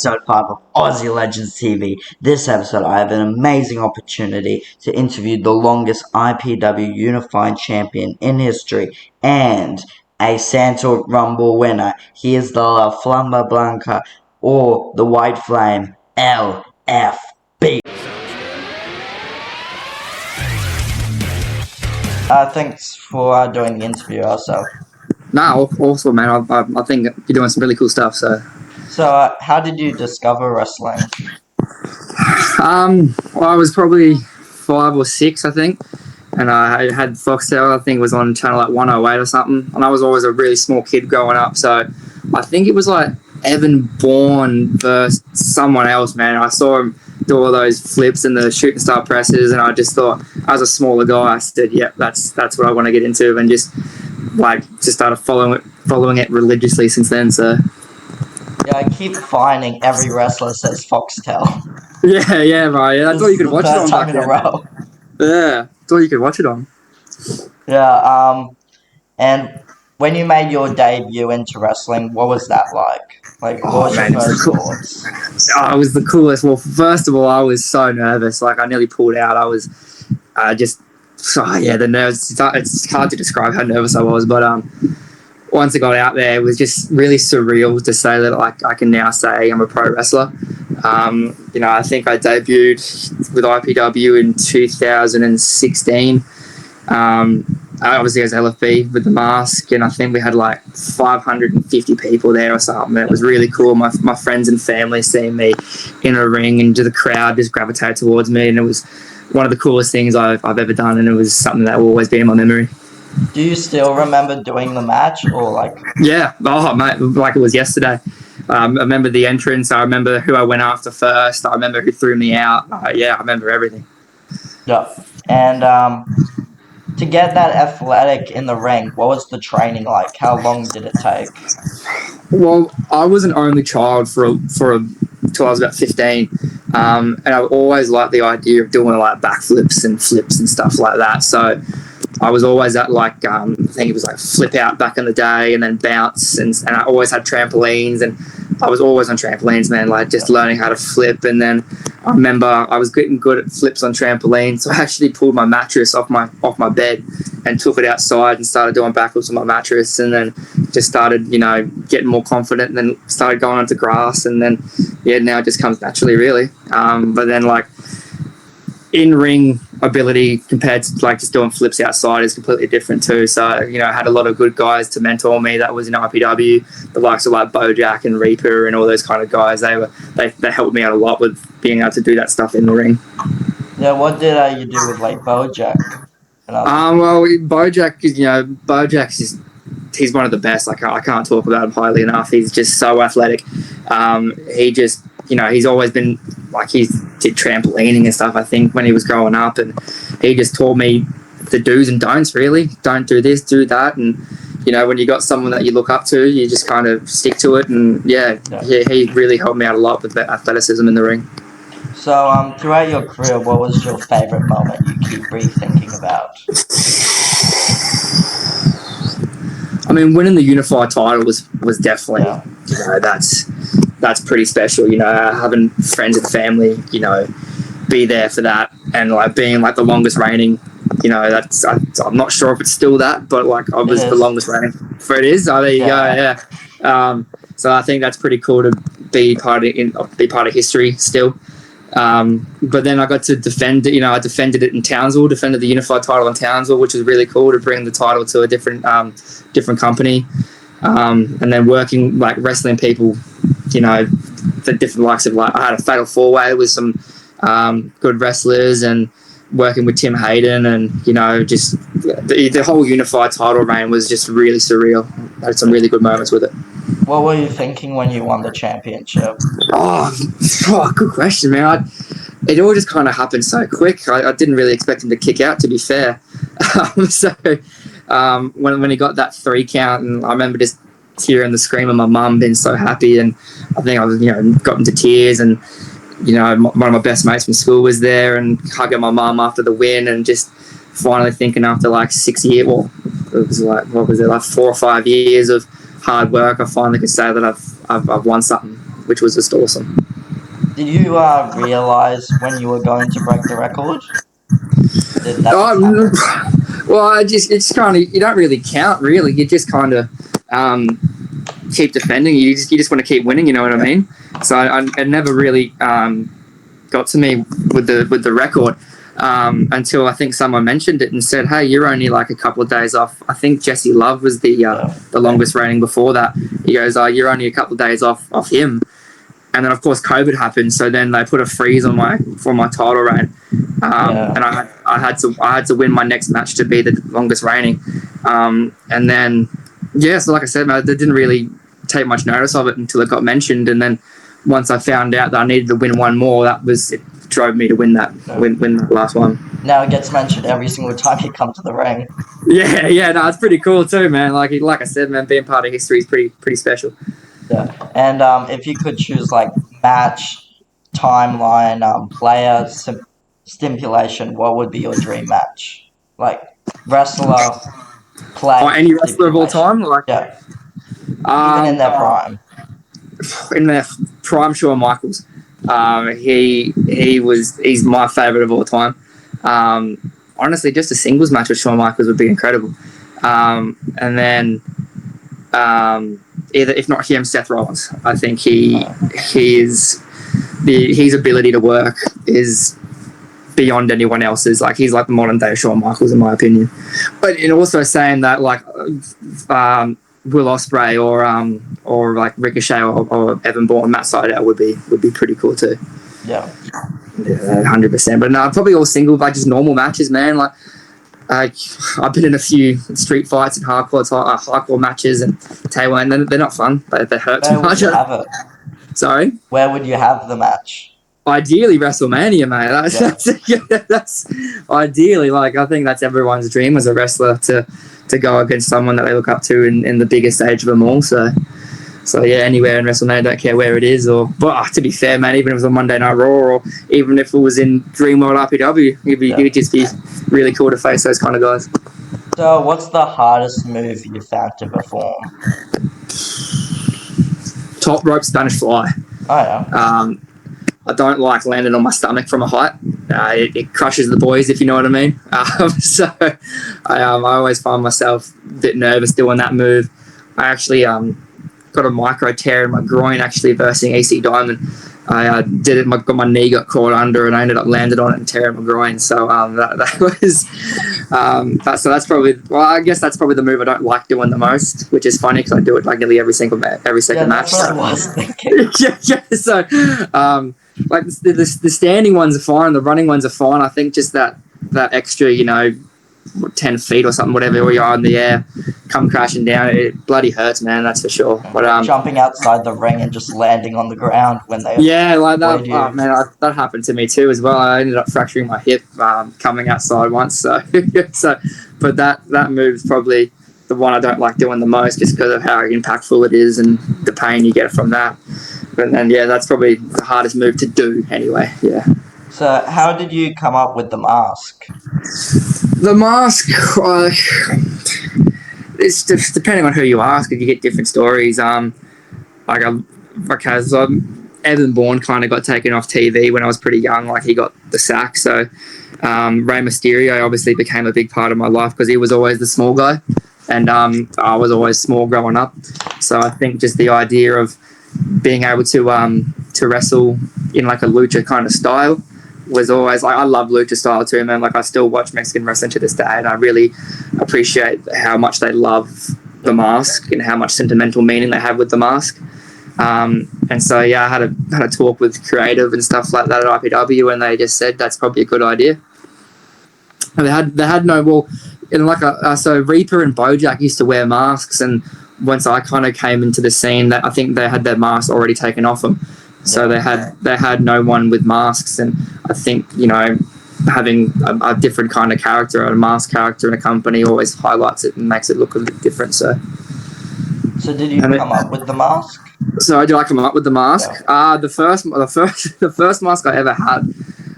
episode 5 of Aussie Legends TV. This episode, I have an amazing opportunity to interview the longest IPW Unified Champion in history and a Santa Rumble winner. He is the La Flamba Blanca, or the White Flame, LFB. Thanks for doing the interview also. No, also, man, I think you're doing some really cool stuff. So, how did you discover wrestling? well, I was probably 5 or 6, I think, and I had Foxtel. I think it was on channel like 108 or something. And I was always a really small kid growing up, so I think it was like Evan Bourne versus someone else. Man, I saw him do all those flips and the shooting star presses, and I just thought, as a smaller guy, I said, "Yeah, that's what I want to get into," and just started following it religiously since then. So yeah, I keep finding every wrestler says Foxtel. Yeah, right. Yeah, I thought you could watch it on time in a row. Yeah, I thought you could watch it on. Yeah, and when you made your debut into wrestling, what was that like? Like, what was your first thoughts? Oh, it was the coolest. Well, first of all, I was so nervous. Like, I nearly pulled out. I was the nerves. It's hard to describe how nervous I was, but once I got out there, it was just really surreal to say that I can now say I'm a pro wrestler. I think I debuted with IPW in 2016. Obviously as LFB with the mask, and I think we had like 550 people there or something. It was really cool. My friends and family seeing me in a ring, and the crowd just gravitated towards me, and it was one of the coolest things I've ever done, and it was something that will always be in my memory. Do you still remember doing the match, or like? Yeah, mate, like it was yesterday. I remember the entrance. I remember who I went after first. I remember who threw me out. I remember everything. Yeah, and to get that athletic in the ring, what was the training like? How long did it take? Well, I was an only child till I was about 15, and I always liked the idea of doing like backflips and flips and stuff like that. So I was always at I think it was like flip out back in the day, and then bounce, and I always had trampolines, and I was always on trampolines, man, like just learning how to flip. And then I remember I was getting good at flips on trampolines, so I actually pulled my mattress off my bed and took it outside and started doing backflips on my mattress, and then just started, getting more confident, and then started going onto grass, and then now it just comes naturally, really. But then in-ring ability compared to just doing flips outside is completely different too. So, I had a lot of good guys to mentor me that was in IPW, the likes of like Bojack and Reaper and all those kind of guys. They helped me out a lot with being able to do that stuff in the ring. Yeah, what did you do with like Bojack? Well, Bojack's just, he's one of the best. Like, I can't talk about him highly enough. He's just so athletic. He just, he's always been he did trampolining and stuff, I think, when he was growing up, and he just taught me the do's and don'ts, really. Don't do this, do that. And when you got someone that you look up to, you just kind of stick to it. And he really helped me out a lot with the athleticism in the ring. So throughout your career, what was your favorite moment you keep rethinking about? I mean, winning the unified title was definitely, that's pretty special. Having friends and family, be there for that, and being the longest reigning. I'm not sure if it's still that, but I was the longest reigning. For it is. Oh, there you go. Yeah. So I think that's pretty cool to be part of history still. But then I got to defend it. I defended it in Townsville, defended the unified title in Townsville, which was really cool to bring the title to a different company. And then working wrestling people, the different likes of I had a fatal 4-way with some good wrestlers, and working with Tim Hayden, and just the whole unified title reign was just really surreal. I had some really good moments with it. What were you thinking when you won the championship? Oh, good question, man. It all just kind of happened so quick. I didn't really expect him to kick out, to be fair. When he got that 3 count, and I remember just hearing the scream of my mum being so happy, and I think I was, got into tears, and one of my best mates from school was there, and hugging my mum after the win, and just finally thinking after 6 years, it was 4 or 5 years of hard work, I finally could say that I've won something which was just awesome. Did you realize when you were going to break the record? Did that happen? Well, it's kind of, you don't really count, really. You just kind of keep defending. You just want to keep winning. You know what I mean? So I never really got to me with the record until I think someone mentioned it and said, "Hey, you're only like a couple of days off." I think Jesse Love was the longest reigning before that. He goes, "You're only a couple of days off him." And then of course COVID happened, so then they put a freeze on my title reign, and I had to win my next match to be the longest reigning, and then so like I said, man, they didn't really take much notice of it until it got mentioned, and then once I found out that I needed to win one more, it drove me to win that last one. Now it gets mentioned every single time you come to the ring. Yeah, no, it's pretty cool too, man. Like I said, man, being part of history is pretty special. Yeah, and if you could choose like match, timeline, player, stipulation, what would be your dream match? Like wrestler, player. Any wrestler of all time, like even in their prime. In their prime, Shawn Michaels. He's my favorite of all time. Honestly, just a singles match with Shawn Michaels would be incredible. And then either, if not him, Seth Rollins. I think his ability to work is beyond anyone else's. Like, he's like the modern day Shawn Michaels in my opinion. But in also saying that, like Will Ospreay or like Ricochet or Evan Bourne, Matt Sydal would be pretty cool too. Yeah, 100%. But no, probably all single, like just normal matches, man. Like I've been in a few street fights and hardcore matches and table, and they're not fun. They hurt too much. Where would you have it? Sorry? Where would you have the match? Ideally, WrestleMania, mate. That's ideally, like, I think that's everyone's dream as a wrestler to go against someone that they look up to in the biggest stage of them all. So yeah, anywhere in WrestleMania, don't care where it is. But to be fair, man, even if it was on Monday Night Raw, or even if it was in Dream World RPW, it would just be really cool to face those kind of guys. So, what's the hardest move you've found to perform? Top rope Spanish fly. Oh yeah. I don't like landing on my stomach from a height. It crushes the boys, if you know what I mean. So I always find myself a bit nervous doing that move. I actually got a micro tear in my groin actually versing EC Diamond. I did it. Got my knee got caught under, and I ended up landed on it and tearing my groin. So that was so that's probably, well, I guess that's probably the move I don't like doing the most, which is funny because I do it like nearly every second match. That's what I was thinking. yeah. So like the standing ones are fine, the running ones are fine. I think just that extra, 10 feet or something, whatever, where you are in the air, come crashing down, it bloody hurts, man, that's for sure. But jumping outside the ring and just landing on the ground when they like that, that happened to me too as well. I ended up fracturing my hip coming outside once, so but that move's probably the one I don't like doing the most, just because of how impactful it is and the pain you get from that. But then that's probably the hardest move to do anyway. So how did you come up with the mask? The mask, it's just depending on who you ask. You get different stories. So Evan Bourne kind of got taken off TV when I was pretty young. Like, he got the sack. So Rey Mysterio obviously became a big part of my life because he was always the small guy, and I was always small growing up. So I think just the idea of being able to wrestle in like a lucha kind of style was always, like, I love lucha style too, man. Like, I still watch Mexican wrestling to this day, and I really appreciate how much they love the mask and how much sentimental meaning they have with the mask. And so I had a talk with creative and stuff like that at IPW, and they just said that's probably a good idea. And they had no, so Reaper and Bojack used to wear masks, and once I kind of came into the scene, that I think they had their masks already taken off them. So they had no one with masks, and I think having a different kind of character, a mask character in a company, always highlights it and makes it look a bit different. So did you come up with the mask? So did I come up with the mask? Yeah. The first mask I ever had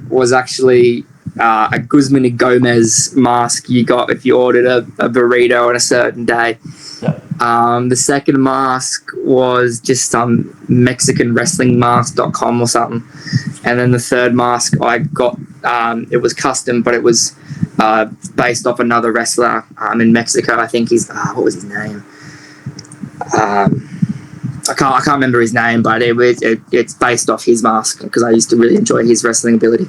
was actually a Guzman y Gomez mask you got if you ordered a burrito on a certain day. Yeah. The second mask was just some Mexican wrestling mask.com or something. And then the third mask I got, it was custom, but it was based off another wrestler in Mexico. I think he's, what was his name? I can't remember his name, but it's based off his mask because I used to really enjoy his wrestling ability.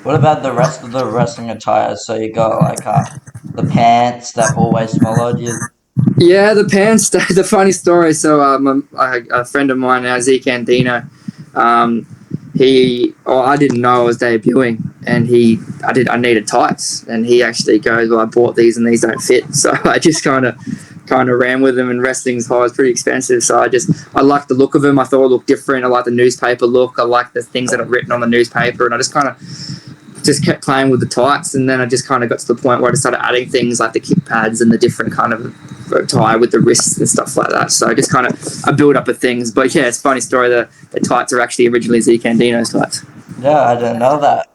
What about the rest of the wrestling attire? So you got like the pants that always followed you. Yeah, the pants. The funny story. So a friend of mine, Zeke Andino, I didn't know I was debuting, and I needed tights, and he actually goes, well, I bought these and these don't fit. So I just kind of ran with them, and wrestling's high is pretty expensive. So I liked the look of them. I thought it looked different. I liked the newspaper look. I liked the things that are written on the newspaper, and I just kept playing with the tights, and then I just kind of got to the point where I just started adding things like the kick pads and the different kind of tie with the wrists and stuff like that. So I built up of things. But yeah, it's a funny story. The tights are actually originally Zeke Andino's tights. Yeah, I didn't know that.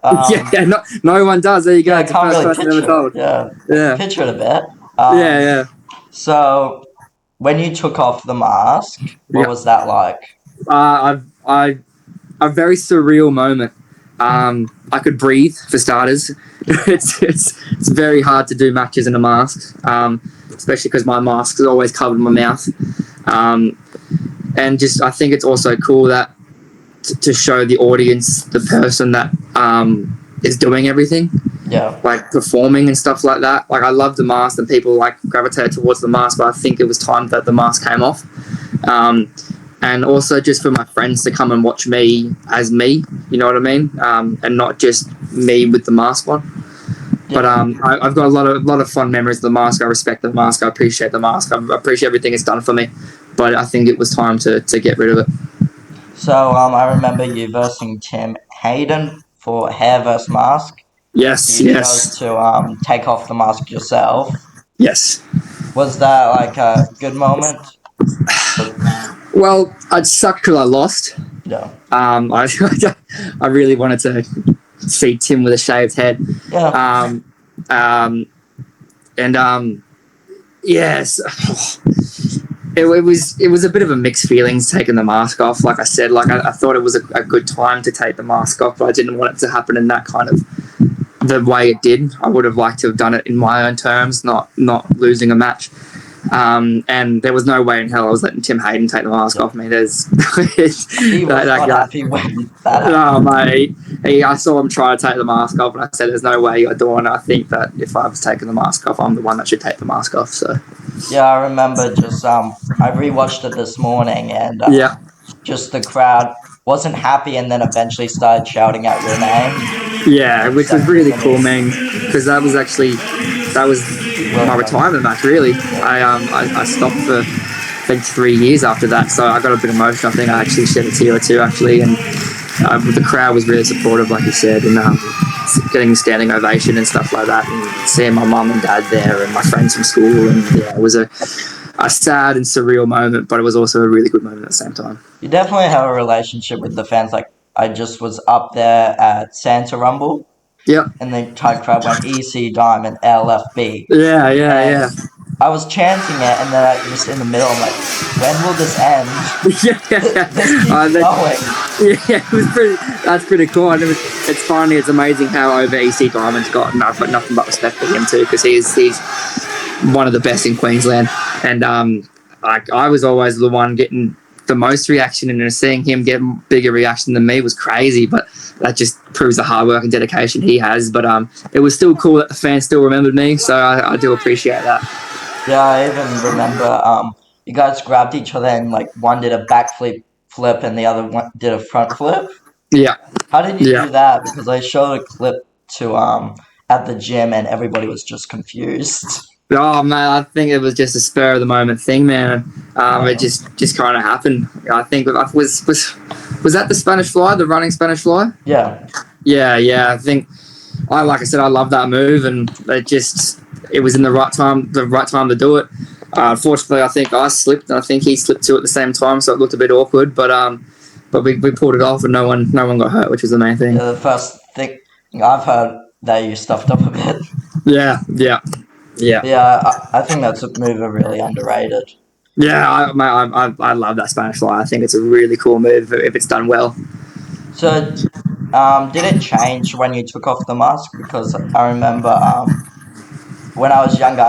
No one does. There you go. Yeah, I can't really picture it. Yeah. Picture it a bit. Yeah. So, when you took off the mask, what was that like? A very surreal moment. I could breathe for starters. It's very hard to do matches in a mask, especially because my mask is always covered my mouth. And just I think it's also cool that to show the audience the person that is doing everything. Yeah. Like performing and stuff like that. Like I love the mask and people like gravitate towards the mask, but I think it was time that the mask came off. And also just for my friends to come and watch me as me, you know what I mean? And not just me with the mask on. Yeah. But I've got a lot of fun memories of the mask. I respect the mask. I appreciate the mask. I appreciate everything it's done for me. But I think it was time to get rid of it. So I remember you versing Tim Hayden for hair versus mask. Yes. You chose to take off the mask yourself. Yes. Was that like a good moment? Well, I'd suck because I lost. Yeah. I really wanted to see Tim with a shaved head. Yeah. Yes. It was a bit of a mixed feelings taking the mask off. Like I said, I thought it was a good time to take the mask off, but I didn't want it to happen in that kind of the way it did. I would have liked to have done it in my own terms, not losing a match. And there was no way in hell I was letting Tim Hayden take the mask off me. He was not happy when that happened. No, mate. I saw him try to take the mask off, and I said, "There's no way you're doing it." I think that if I was taking the mask off, I'm the one that should take the mask off. So. Yeah, I remember just I rewatched it this morning, and just the crowd wasn't happy, and then eventually started shouting out your name. Yeah, which was really cool, man, because that was my retirement match. Really, I stopped for I think 3 years after that, so I got a bit emotional. I think I actually shed a tear or two actually, and the crowd was really supportive, like you said, and getting standing ovation and stuff like that, and seeing my mum and dad there and my friends from school, and yeah, it was a sad and surreal moment, but it was also a really good moment at the same time. You definitely have a relationship with the fans. Like I just was up there at Santa Rumble. Yep. And the entire crowd went EC Diamond LFB. Yeah. I was chanting it, and then I just in the middle, I'm like, when will this end? Yeah. This keeps going. Yeah, it was that's pretty cool. And it's funny, it's amazing how over EC Diamond's got nothing but respect for him too, because he's one of the best in Queensland. And I was always the one getting the most reaction, and seeing him get bigger reaction than me was crazy, but that just proves the hard work and dedication he has. But it was still cool that the fans still remembered me, so I do appreciate that. Yeah, I even remember you guys grabbed each other, and like one did a backflip and the other one did a front flip. Yeah. How did you do that? Because I showed a clip to at the gym, and everybody was just confused. Oh man, I think it was just a spur of the moment thing, man. It just kind of happened. I think was that the Spanish Fly, the running Spanish Fly? Yeah. I think like I said, I love that move, and it was in the right time to do it. Unfortunately, I think I slipped, and I think he slipped too at the same time, so it looked a bit awkward. But we pulled it off, and no one got hurt, which was the main thing. Yeah, the first thing I've heard that you stuffed up a bit. Yeah, yeah, yeah. Yeah, I think that's a move really underrated. Yeah, I love that Spanish fly. I think it's a really cool move if it's done well. So, did it change when you took off the mask? Because I remember when I was younger,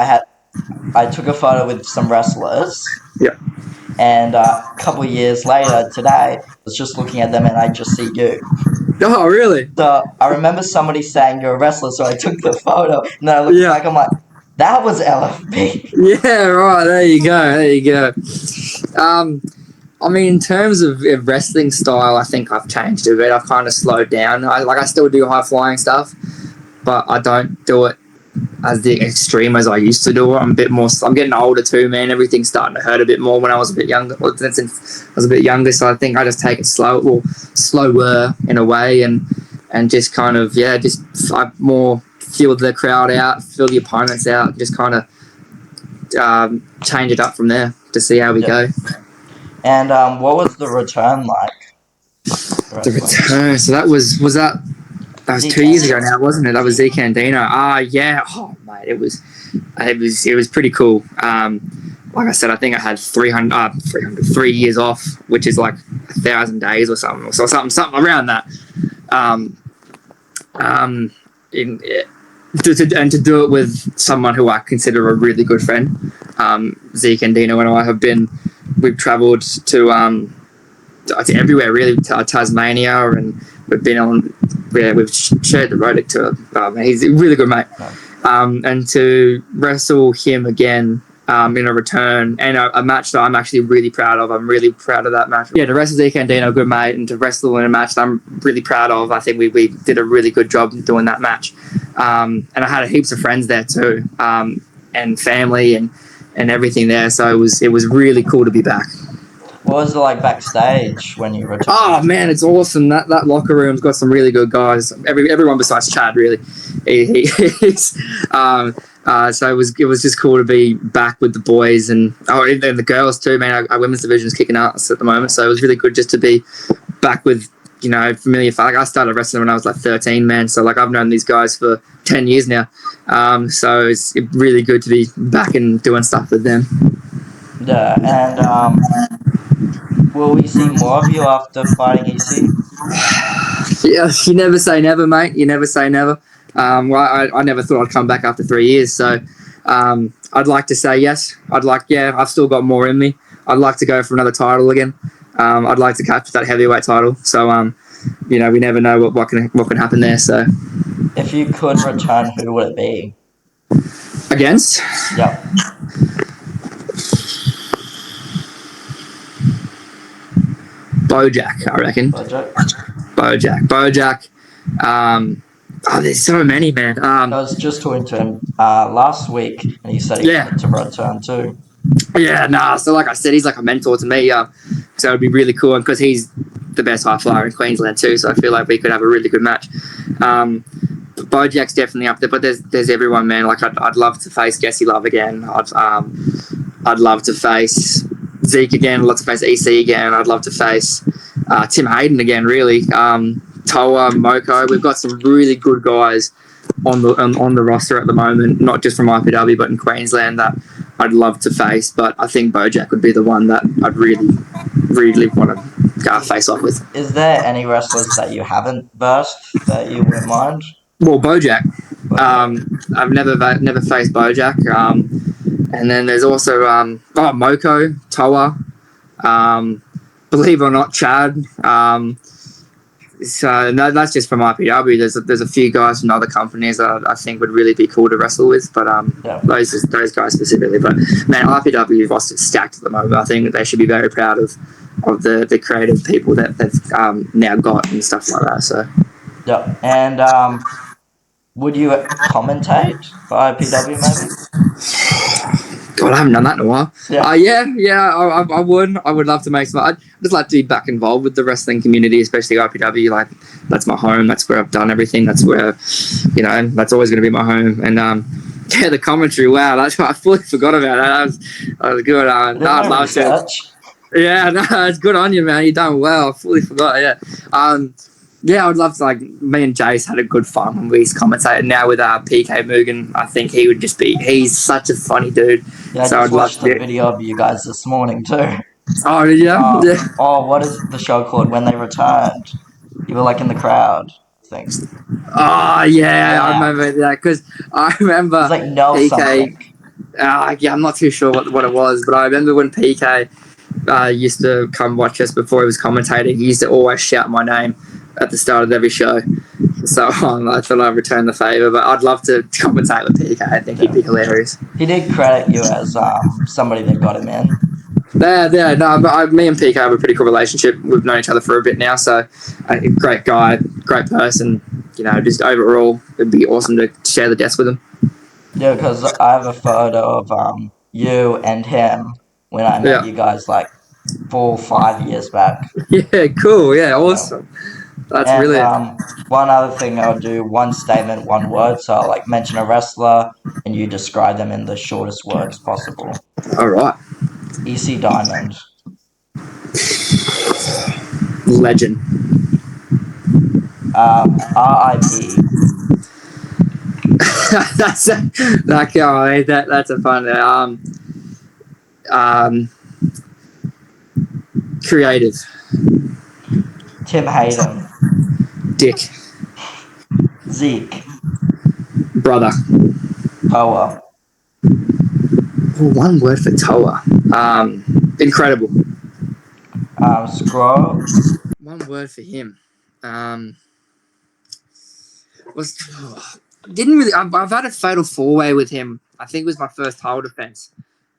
I took a photo with some wrestlers, Yeah. and a couple of years later, today, I was just looking at them, and I just see you. Oh, really? So I remember somebody saying you're a wrestler, so I took the photo, and then I looked Yeah. back, I'm like, that was LFB. Yeah, right. There you go. There you go. I mean, in terms of wrestling style, I think I've changed a bit. I've kind of slowed down. I still do high flying stuff, but I don't do it as the extreme as I used to do it. I'm a bit more. I'm getting older too, man. Everything's starting to hurt a bit more when I was a bit younger. Well, since I was a bit younger, so I think I just take it slower in a way, and just kind of just I more feel the crowd out, feel the opponents out, just kind of change it up from there to see how we go. And what was the return like? The return. So that was that 2 years ago now, wasn't it? That was Zeke Andino. Yeah. Oh, mate, it was pretty cool. Like I said, I think I had 3 years off, which is like 1,000 days or something, so something around that. And to do it with someone who I consider a really good friend, Zeke and Dino and I we've travelled to everywhere really, to Tasmania, and we've been on, we've shared the road to, he's a really good mate. And to wrestle him again in a return and a match that I'm actually really proud of. I'm really proud of that match. Yeah, to wrestle Zeke and Dino, good mate, and to wrestle in a match that I'm really proud of. I think we did a really good job doing that match. And I had heaps of friends there too, and family and everything there. So it was really cool to be back. What was it like backstage when you returned? Oh man, it's awesome. That locker room's got some really good guys. Everyone besides Chad, really. So it was just cool to be back with the boys and the girls too. Man, our women's division is kicking ass at the moment, so it was really good just to be back with familiar. Like I started wrestling when I was like 13, man. So like I've known these guys for 10 years now. So it's really good to be back and doing stuff with them. Yeah, and will we see more of you after fighting EC? Yeah, you never say never, mate. You never say never. Well, I never thought I'd come back after 3 years, so I'd like to say yes. I've still got more in me. I'd like to go for another title again. I'd like to capture that heavyweight title. So, we never know what can happen there. So, if you could return, who would it be? Against? Yep. Bojack, I reckon. Bojack. There's so many, man. I was just talking to him last week, and he said he wanted to return too. Yeah, nah. So like I said, he's like a mentor to me. So it'd be really cool, and because he's the best high flyer in Queensland too. So I feel like we could have a really good match. Bojack's definitely up there, but there's everyone, man. Like I'd love to face Jesse Love again. I'd love to face Zeke again. I'd love to face EC again. I'd love to face Tim Hayden again. Really, Toa, Moko. We've got some really good guys on the roster at the moment, not just from IPW but in Queensland that I'd love to face. But I think Bojack would be the one that I'd really want to face off with. Is there any wrestlers that you haven't versed that you wouldn't mind? Well, Bojack. I've never faced Bojack. And then there's also Moko, Toa, believe it or not, Chad. So that's just from IPW. There's a few guys from other companies that I think would really be cool to wrestle with, but those guys specifically. But man, IPW roster is stacked at the moment. I think they should be very proud of the creative people that they've now got and stuff like that. So yeah, and would you commentate for IPW maybe? God, I haven't done that in a while. I would. I would love to make some. I'd just like to be back involved with the wrestling community, especially IPW. Like, that's my home. That's where I've done everything. That's where, that's always going to be my home. And the commentary. Wow, that's what I fully forgot about. That was good. I'd love to. Yeah, no, it's good on you, man. You done well. I fully forgot. Yeah. Yeah, I would love to. Like, me and Jace had a good fun when we commentated. Now with PK Mugen, I think he would just be. He's such a funny dude. Yeah, I So just I'd love watched the to. video of you guys this morning too. Oh, yeah, yeah. What is the show called? When they returned, you were like in the crowd. I think. Oh, yeah, I Yeah, remember that because I it was remember like no PK. something. Yeah, I'm not too sure what it was, but I remember when PK used to come watch us before he was commentating. He used to always shout my name at the start of every show. So I thought I'd return the favour, but I'd love to commentate with PK. I think he'd Yeah. be hilarious. He did credit you as somebody that got him in. Yeah, no, but me and PK have a pretty cool relationship. We've known each other for a bit now, so great guy, great person. You know, just overall, it'd be awesome to share the desk with him. Yeah, because I have a photo of you and him when I met Yeah, you guys like 4 or 5 years back. yeah, cool, yeah, Yeah. awesome. That's And brilliant. one other thing, I'll do one statement, one word. So I'll like mention a wrestler, and you describe them in the shortest words possible. All right, EC Diamond, legend. RIP, That's that's a fun. Um, creative. Tim Hayden, Dick. Zeke, Brother. Poa, Oh, one word for Toa. Incredible. Scroll, One word for him. Was didn't really. I've had a fatal four-way with him. I think it was my first title defense.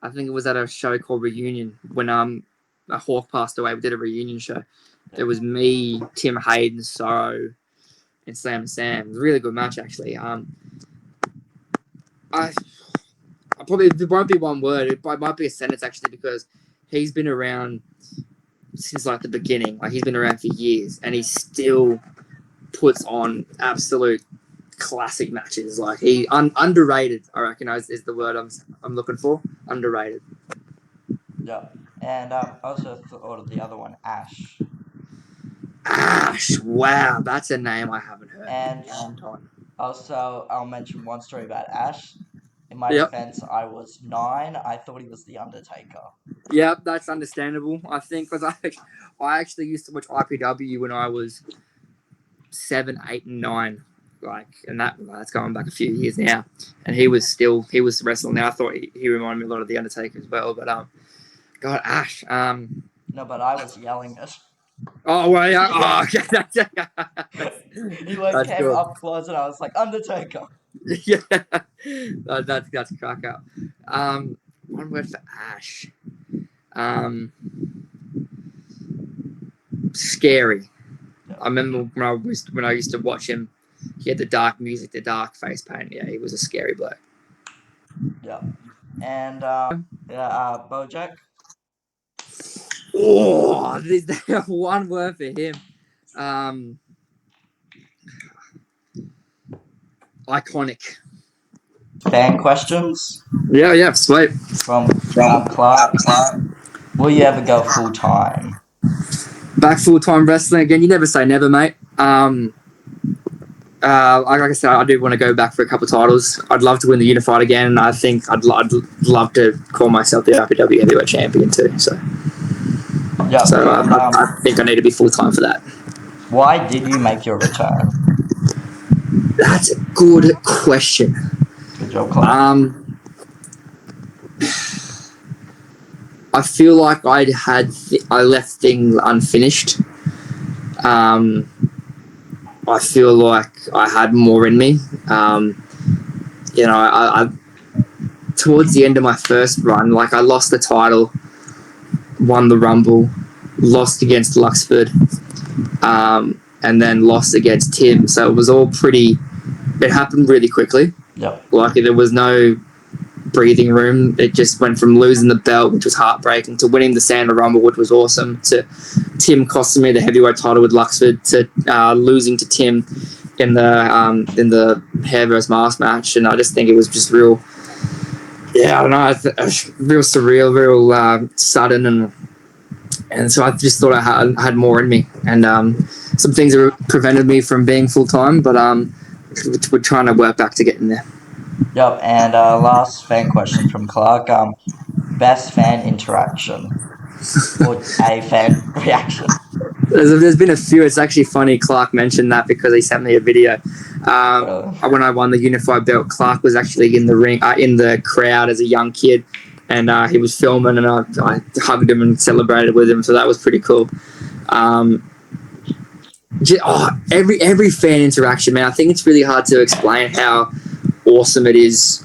I think it was at a show called Reunion when a Hawk passed away. We did a reunion show. It was me, Tim Hayden, Sorrow, and Slam and Sam. It was a really good match actually. I probably there won't be one word. It might be a sentence actually because he's been around since like the beginning. Like he's been around for years, and he still puts on absolute classic matches. Like he underrated, I reckon is the word I'm looking for. Underrated. yeah. And also thought of the other one, Ash. Ash, wow, that's a name I haven't heard And in a long time. also, I'll mention one story about Ash. In my Yep, defense, I was 9. I thought he was the Undertaker. yep, that's understandable. I think because I actually used to watch IPW when I was 7, 8, and 9. Like, and that's going back a few years now. And he was wrestling. Now I thought he reminded me a lot of the Undertaker as well. But God, Ash. No, but I was yelling it. Oh well, yeah. Oh, okay. He like That's came cool. up close, and I was like, Undertaker. Yeah, that's crack up. One word for Ash. Um, scary. Yeah. I remember when I used to watch him. He had the dark music, the dark face paint. Yeah, he was a scary bloke. Yeah. And Bojack. Oh, one word for him. Iconic. Fan questions Yeah, sweet. from Clark. Will you ever go full time? Back full time wrestling again. You never say never, mate. Like I said, I do want to go back for a couple of titles. I'd love to win the Unified again, and I think I'd love to call myself the IPW Heavyweight Champion too. So, Yeah. I think I need to be full time for that. Why did you make your return? That's a good question. Good job, Clark. I feel like I left things unfinished. I feel like I had more in me. I towards the end of my first run, like I lost the title, won the Rumble, lost against Luxford, and then lost against Tim. So it was all pretty. It happened really quickly. Yep. Like there was no breathing room. It just went from losing the belt, which was heartbreaking, to winning the Sandal Rumble, which was awesome, to Tim costing me the heavyweight title with Luxford, to losing to Tim in the hair versus mask match. And I just think it was just real, I don't know, real surreal, real sudden, and And so I just thought I had more in me, and some things that prevented me from being full time, but we're trying to work back to getting there. Yep, and last fan question from Clark. Best fan interaction or a fan reaction. There's been a few. It's actually funny Clark mentioned that because he sent me a video. When I won the unified belt, Clark was actually in the ring, in the crowd as a young kid, and he was filming, and I hugged him and celebrated with him. So that was pretty cool. Every fan interaction, man. I think it's really hard to explain how awesome it is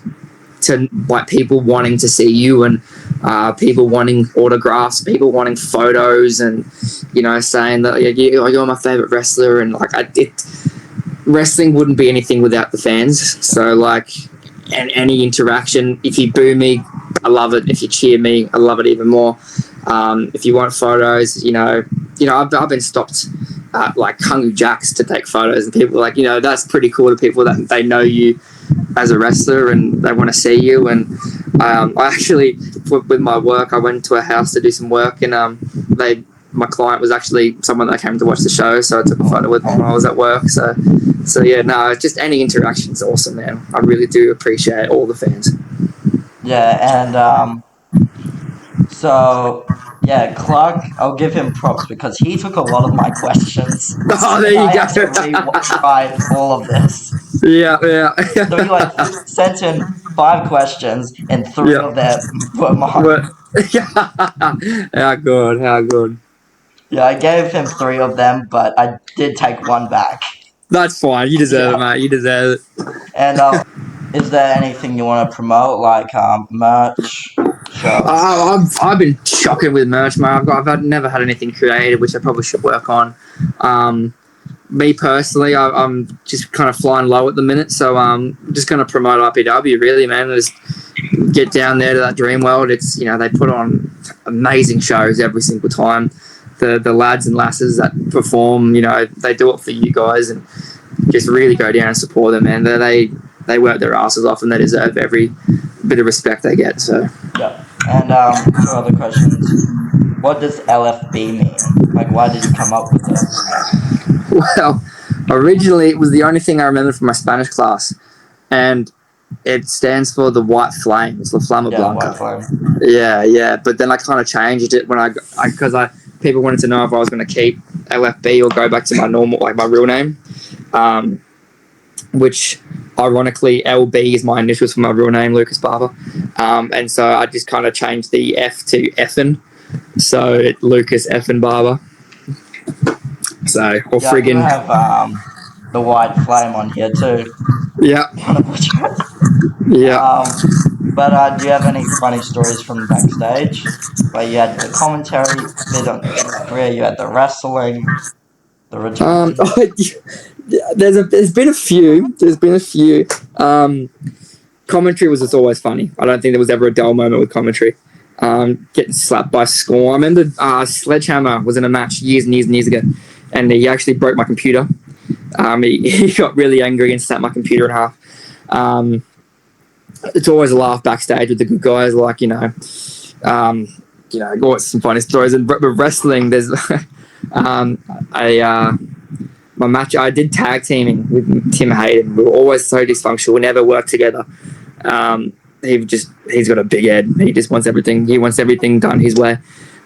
to like people wanting to see you, and people wanting autographs, people wanting photos, and saying that you're my favorite wrestler, and wrestling wouldn't be anything without the fans. So like, and any interaction, if you boo me, I love it. If you cheer me, I love it even more. If you want photos, I've been stopped at like Hungry Jack's to take photos, and people are like, that's pretty cool to people that they know you as a wrestler and they want to see you. And I actually, with my work, I went to a house to do some work, and my client was actually someone that came to watch the show, so I took a photo with him when I was at work. So yeah, no, just any interaction is awesome, man. I really do appreciate all the fans. Yeah, and so yeah, Clark, I'll give him props because he took a lot of my questions. Oh, there you I go. had to rewrite all of this. Yeah. So he sent in 5 questions, and 3 of them were mine. How good. Yeah, I gave him 3 of them, but I did take 1 back. That's fine. You deserve it, mate. You deserve it. And is there anything you want to promote, like merch, shirts? I've been shocking with merch, mate. I've never had anything creative, which I probably should work on. Me personally, I'm just kind of flying low at the minute, so I'm just going to promote IPW, really, man. Just get down there to that dream world. It's they put on amazing shows every single time. The lads and lasses that perform, they do it for you guys, and just really go down and support them, man. They work their asses off, and they deserve every bit of respect they get. So yeah. And 2 other questions. What does LFB mean? Like, why did you come up with it? Well, originally it was the only thing I remember from my Spanish class, and it stands for the White Flame. It's La Flama Blanca. White Flame. Yeah. But then I kind of changed it when because people wanted to know if I was going to keep LFB or go back to my normal, like my real name, which ironically LB is my initials for my real name, Lucas Barber, and so I just kind of changed the F to Effin, so Lucas Effin Barber. So, or yeah, friggin' I have the White Flame on here too. Yeah. Yeah. But do you have any funny stories from backstage? Where you had the commentary bit on your career, you had the wrestling, the return. There's been a few. Commentary was just always funny. I don't think there was ever a dull moment with commentary. Getting slapped by Scorn. I remember Sledgehammer was in a match years and years ago, and he actually broke my computer. He got really angry and snapped my computer in half. It's always a laugh backstage with the good guys, like got some funny stories. And with wrestling, there's my match. I did tag teaming with Tim Hayden. We were always so dysfunctional. We never worked together. He's got a big head. He just wants everything. He wants everything done his way.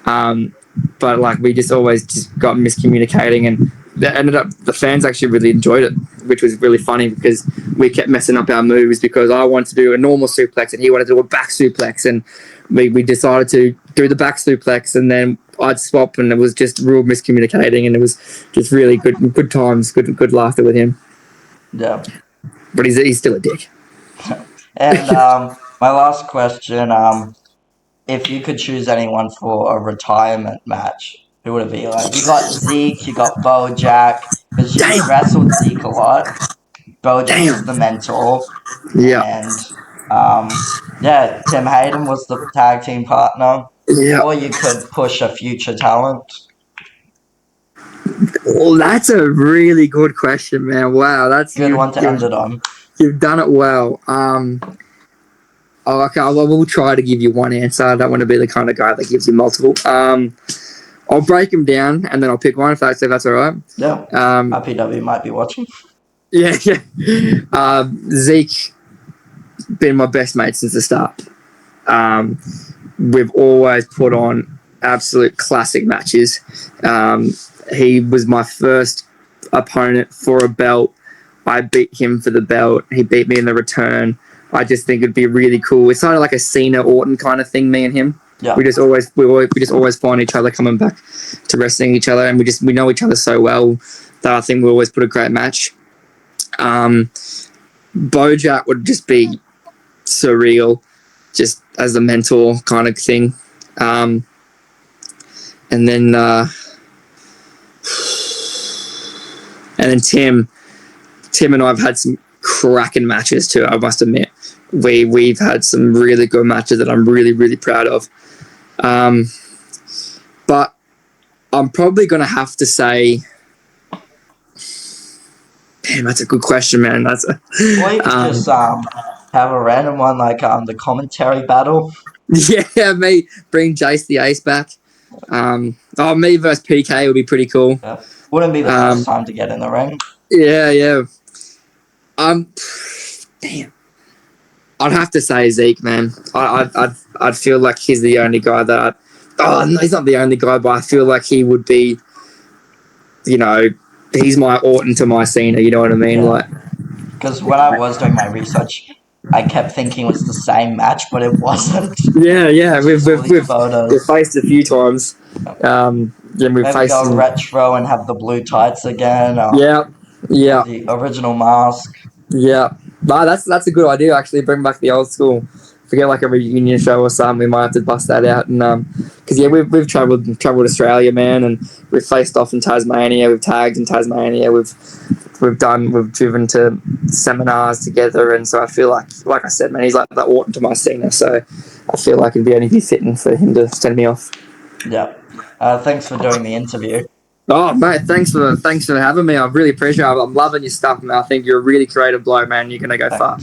But like we just always just got miscommunicating, and that ended up the fans actually really enjoyed it, which was really funny because we kept messing up our moves because I wanted to do a normal suplex and he wanted to do a back suplex, and we decided to do the back suplex, and then I'd swap, and it was just real miscommunicating, and it was just really good times, good laughter with him. Yeah. But he's still a dick. And my last question, if you could choose anyone for a retirement match, who would it be? Like, you got Zeke, you got Bojack, because you wrestled Zeke a lot. Bojack is the mentor. Yeah. And Tim Hayden was the tag team partner. Yeah. Or you could push a future talent. Well, that's a really good question, man. Wow, that's good one to end it on. You've done it well. Okay, I will try to give you one answer. I don't want to be the kind of guy that gives you multiple. I'll break them down and then I'll pick one if that's all right. Yeah. Um, IPW might be watching. yeah, yeah. Zeke been my best mate since the start. We've always put on absolute classic matches. He was my first opponent for a belt. I beat him for the belt. He beat me in the return. I just think it'd be really cool. It's kind of like a Cena Orton kind of thing. Me and him. Yeah. We just always find each other coming back to wrestling each other, and we know each other so well that I think we always put a great match. Bojack would just be surreal, just as a mentor kind of thing. Um, and then Tim and I have had some cracking matches too. I must admit, we've had some really good matches that I'm really really proud of. But I'm probably gonna have to say, damn, that's a good question, man. That's a, Or you could just have a random one like the commentary battle. yeah, me bring Jace the Ace back. Me versus PK would be pretty cool. Yeah. Wouldn't be the first time to get in the ring. Yeah. Damn. I'd have to say Zeke, man. I'd feel like he's the only guy that. Oh no, he's not the only guy, but I feel like he would be. You know, he's my Orton to my Cena. You know what I mean? Yeah. Like, because when I was doing my research, I kept thinking it was the same match, but it wasn't. yeah. We've Photos. faced a few times. We've Maybe faced. go retro and have the blue tights again. Yeah. The original mask. Yeah, no, that's a good idea. Actually, bring back the old school. Forget like a reunion show or something. We might have to bust that out. And because we've travelled Australia, man, and we've faced off in Tasmania. We've tagged in Tasmania. We've driven to seminars together, and so I feel like I said, man, he's like that Orton to my Cena. So I feel like it'd be only fitting for him to send me off. Yeah. Thanks for doing the interview. Oh, mate, thanks for having me. I really appreciate it. I'm loving your stuff, man. I think you're a really creative bloke, man. You're gonna go far.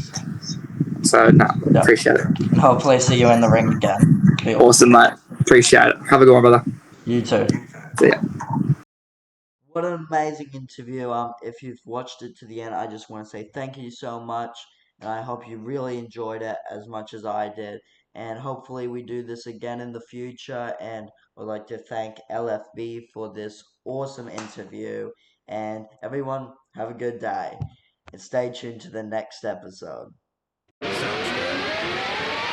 So, appreciate it. And hopefully see you in the ring again. Awesome, mate. Appreciate it. Have a good one, brother. You too. See ya. What an amazing interview. If you've watched it to the end, I just want to say thank you so much. And I hope you really enjoyed it as much as I did. And hopefully we do this again in the future. And I'd like to thank LFB for this awesome interview. And everyone, have a good day. And stay tuned to the next episode. Sounds good.